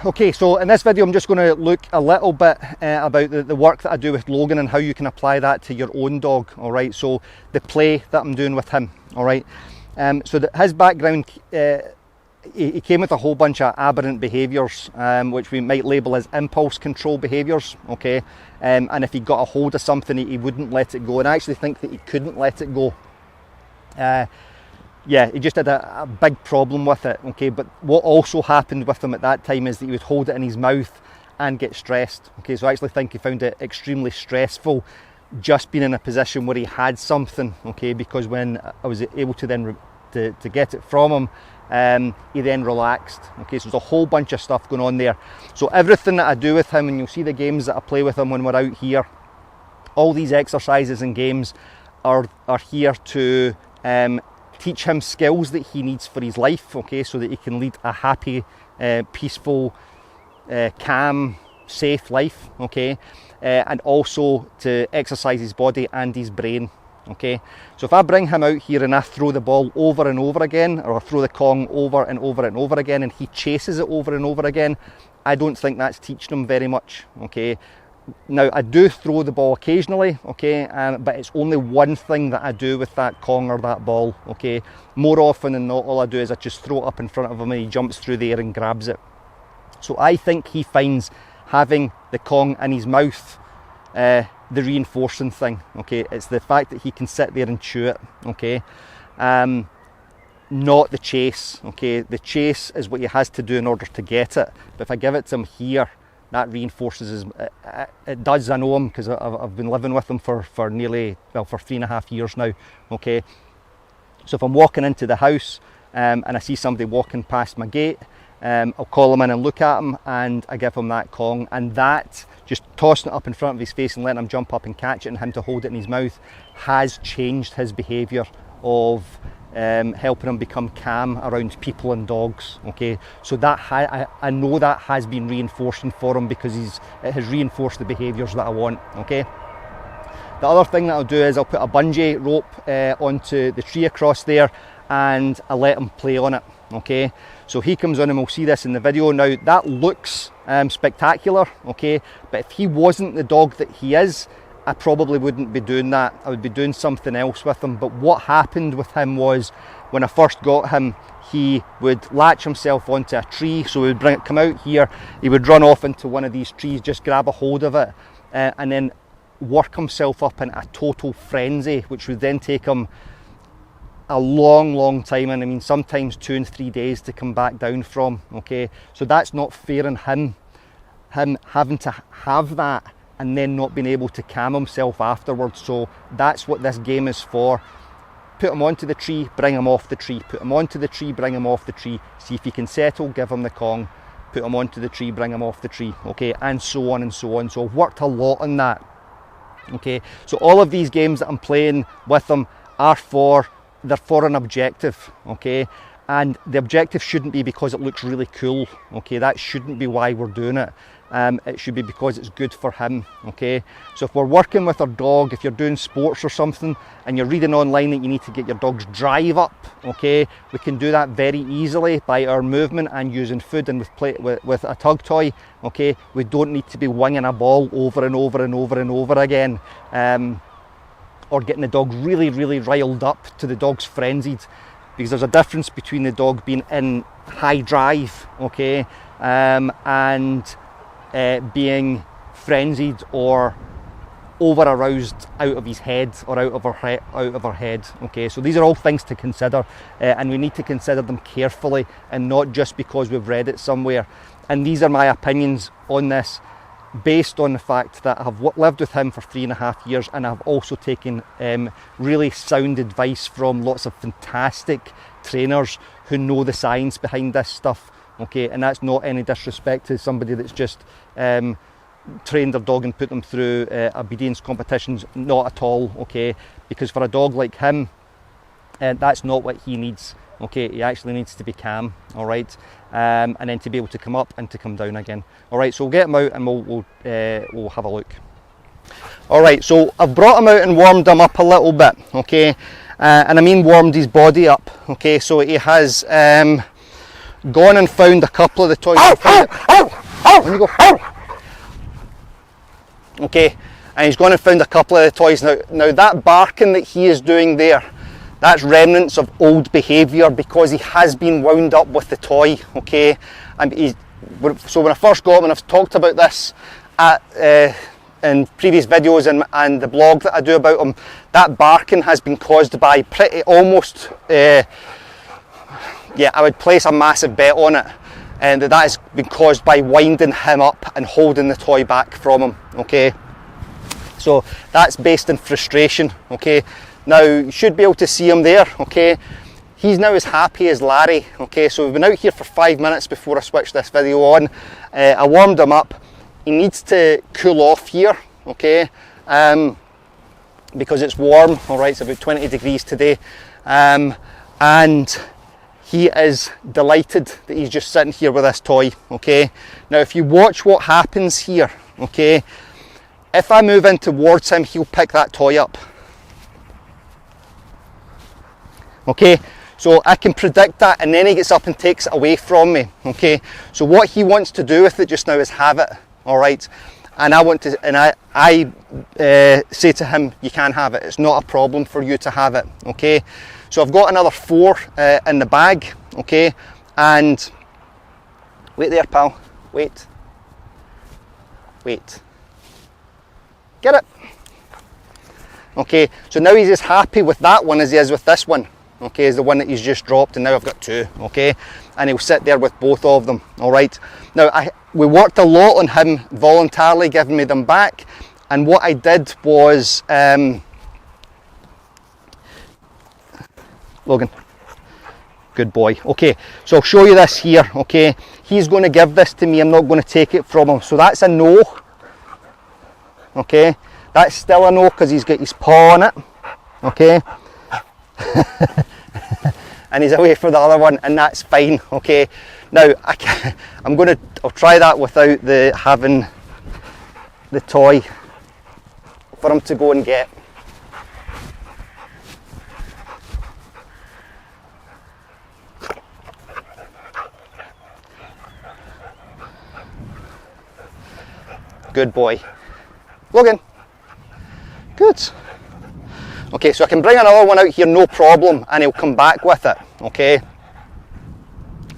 Okay, so in this video I'm just going to look a little bit about the work that I do with Logan and how you can apply that to your own dog. All right, so the play that I'm doing with him. All right, so his background, he came with a whole bunch of aberrant behaviours, which we might label as impulse control behaviours. Okay, and if he got a hold of something, he wouldn't let it go, and I actually think that he couldn't let it go. Yeah, he just had a big problem with it, okay, but what also happened with him at that time is that he would hold it in his mouth and get stressed, okay, so I actually think he found it extremely stressful just being in a position where he had something, okay, because when I was able to then to get it from him, he then relaxed, okay, so there's a whole bunch of stuff going on there. So everything that I do with him, and you'll see the games that I play with him when we're out here, all these exercises and games are here to teach him skills that he needs for his life, okay, so that he can lead a happy, peaceful, calm, safe life, okay, and also to exercise his body and his brain, okay. So if I bring him out here and I throw the ball over and over again, or I throw the Kong over and over and over again, and he chases it over and over again, I don't think that's teaching him very much, okay. Now, I do throw the ball occasionally, okay, but it's only one thing that I do with that Kong or that ball, okay. More often than not, all I do is I just throw it up in front of him and he jumps through the air and grabs it. So I think he finds having the Kong in his mouth the reinforcing thing, okay. It's the fact that he can sit there and chew it, okay. Not the chase, okay. The chase is what he has to do in order to get it, but if I give it to him here, that reinforces his, it does, I know him because I've been living with him for nearly, well, for 3.5 years now, okay. So if I'm walking into the house and I see somebody walking past my gate, I'll call him in and look at him and I give him that Kong, and that, just tossing it up in front of his face and letting him jump up and catch it and him to hold it in his mouth, has changed his behaviour of helping him become calm around people and dogs, okay. So that I know that has been reinforcing for him because it has reinforced the behaviours that I want, okay. The other thing that I'll do is I'll put a bungee rope onto the tree across there and I let him play on it, okay. So he comes on, and we'll see this in the video. Now that looks spectacular, okay, but if he wasn't the dog that he is, I probably wouldn't be doing that. I would be doing something else with him. But what happened with him was, when I first got him, he would latch himself onto a tree. So we would come out here, he would run off into one of these trees, just grab a hold of it, and then work himself up in a total frenzy, which would then take him a long time, and I mean sometimes 2 and 3 days to come back down from, okay. So that's not fair on him having to have that and then not being able to calm himself afterwards. So that's what this game is for. Put him onto the tree, bring him off the tree, put him onto the tree, bring him off the tree, see if he can settle, give him the Kong, put him onto the tree, bring him off the tree, okay, and so on and so on. So I've worked a lot on that, okay. So all of these games that I'm playing with him they're for an objective, okay, and the objective shouldn't be because it looks really cool, okay. That shouldn't be why we're doing it. It should be because it's good for him, okay. So if we're working with our dog, if you're doing sports or something and you're reading online that you need to get your dog's drive up, okay, we can do that very easily by our movement and using food and with a tug toy, okay. We don't need to be winging a ball over and over and over and over again, or getting the dog really riled up to the dog's frenzied, because there's a difference between the dog being in high drive, okay, and being frenzied or over aroused out of his head or out of her head, okay. So these are all things to consider, and we need to consider them carefully and not just because we've read it somewhere. And these are my opinions on this, based on the fact that I've lived with him for 3.5 years, and I've also taken really sound advice from lots of fantastic trainers who know the science behind this stuff, okay. And that's not any disrespect to somebody that's just trained their dog and put them through obedience competitions, not at all, okay, because for a dog like him, that's not what he needs, okay. He actually needs to be calm, all right, and then to be able to come up and to come down again, all right. So we'll get him out and we'll have a look. All right, so I've brought him out and warmed him up a little bit, okay, and I mean warmed his body up, okay. So he has gone and found a couple of the toys. On you go. Okay, and he's gone and found a couple of the toys. Now that barking that he is doing there, that's remnants of old behaviour because he has been wound up with the toy, okay? And so when I first got him, and I've talked about this in previous videos and the blog that I do about him, that barking has been caused by I would place a massive bet on it, and that has been caused by winding him up and holding the toy back from him, okay? So that's based in frustration, okay? Now, you should be able to see him there, okay? He's now as happy as Larry, okay? So we've been out here for 5 minutes before I switched this video on. I warmed him up. He needs to cool off here, okay? Because it's warm, all right, it's about 20 degrees today. And he is delighted that he's just sitting here with this toy, okay? Now, if you watch what happens here, okay? If I move in towards him, he'll pick that toy up. Okay, so I can predict that, and then he gets up and takes it away from me, okay? So what he wants to do with it just now is have it, all right? And I say to him, you can have it. It's not a problem for you to have it, okay? So I've got another 4 in the bag, okay? And wait there, pal. Wait. Get it. Okay, so now he's as happy with that one as he is with this one. Okay, is the one that he's just dropped, and now I've got 2, okay? And he'll sit there with both of them, all right? Now, we worked a lot on him voluntarily giving me them back, and what I did was, Logan, good boy. Okay, so I'll show you this here, okay? He's going to give this to me, I'm not going to take it from him, so that's a no, okay? That's still a no because he's got his paw on it, okay? And he's away for the other one, and that's fine, okay? Now I'll try that without having the toy for him to go and get. Good boy. Logan. Good. Okay, so I can bring another one out here, no problem, and he'll come back with it, okay?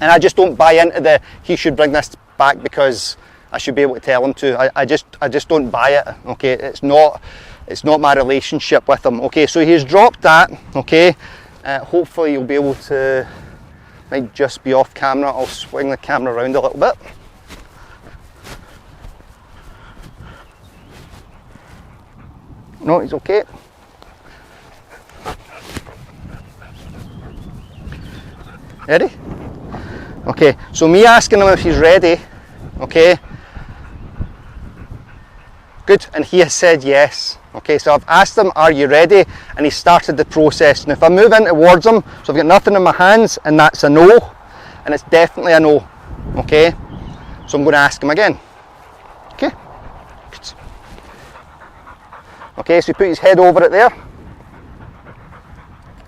And I just don't buy into he should bring this back because I should be able to tell him to. I just don't buy it, okay? It's not my relationship with him, okay? So he's dropped that, okay? Hopefully you'll be able to, might just be off camera. I'll swing the camera around a little bit. No, he's okay. Ready? Okay, so me asking him if he's ready, okay? Good, and he has said yes. Okay, so I've asked him, are you ready? And he started the process. And if I move in towards him, so I've got nothing in my hands, and that's a no, and it's definitely a no, okay? So I'm going to ask him again, okay? Good. Okay, so he put his head over it there.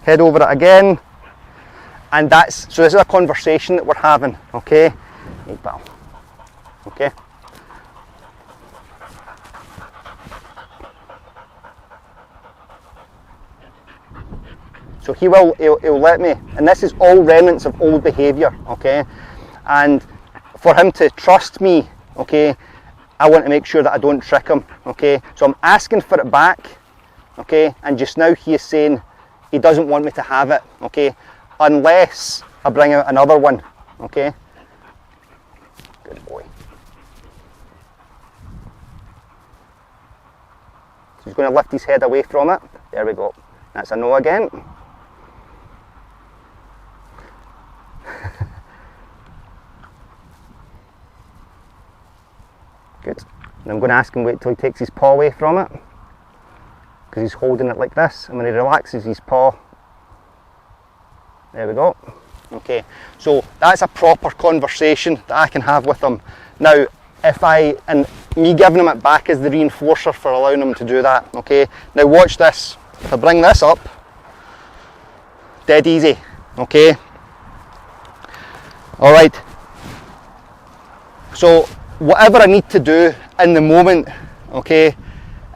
Head over it again. And so this is a conversation that we're having, okay? Hey, pal. Okay? So he'll let me, and this is all remnants of old behaviour, okay? And for him to trust me, okay, I want to make sure that I don't trick him, okay? So I'm asking for it back, okay? And just now he is saying he doesn't want me to have it, okay? Unless I bring out another one, okay? Good boy. So he's going to lift his head away from it. There we go. That's a no again. Good. And I'm going to ask him wait till he takes his paw away from it, because he's holding it like this, and when he relaxes his paw, there we go. Okay, so that's a proper conversation that I can have with him. Now, and me giving him it back is the reinforcer for allowing him to do that, okay? Now watch this. If I bring this up, dead easy, okay? All right. So whatever I need to do in the moment, okay,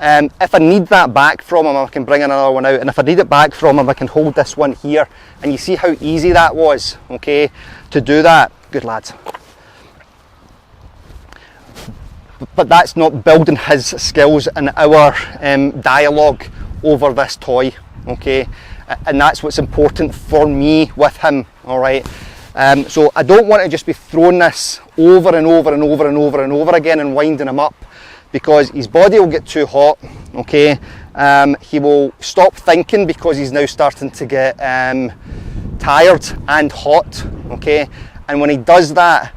if I need that back from him, I can bring another one out, and if I need it back from him, I can hold this one here, and you see how easy that was, okay, to do that. Good lads. But that's not building his skills and our dialogue over this toy, okay, and that's what's important for me with him. All right. So I don't want to just be throwing this over and over and over and over and over again and winding him up, because his body will get too hot, okay. He will stop thinking because he's now starting to get tired and hot, okay, and when he does that,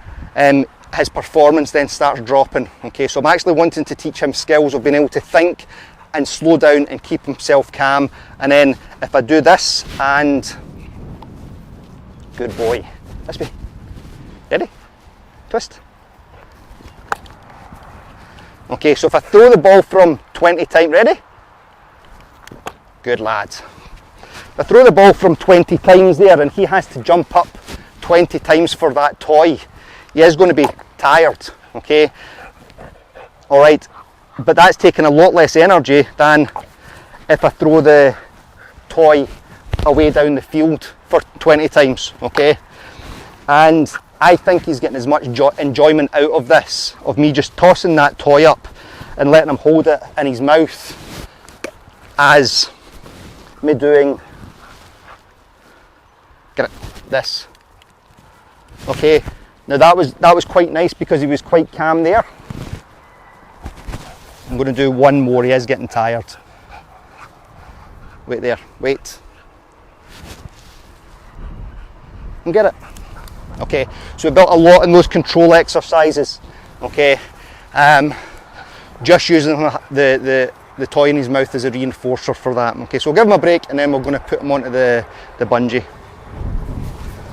his performance then starts dropping, okay. So I'm actually wanting to teach him skills of being able to think and slow down and keep himself calm, and then if I do this and good boy, let's be ready, twist. Okay, so if I throw the ball from 20 times, ready? Good lads. If I throw the ball from 20 times there and he has to jump up 20 times for that toy, he is going to be tired, okay? All right, but that's taking a lot less energy than if I throw the toy away down the field for 20 times, okay? And I think he's getting as much enjoyment out of this, of me just tossing that toy up and letting him hold it in his mouth, as me doing, get it, this. Okay, now that was quite nice because he was quite calm there. I'm going to do one more, he is getting tired. Wait there, wait. And get it. Okay, so we built a lot in those control exercises, okay, just using the toy in his mouth as a reinforcer for that. Okay, so we'll give him a break and then we're going to put him onto the bungee.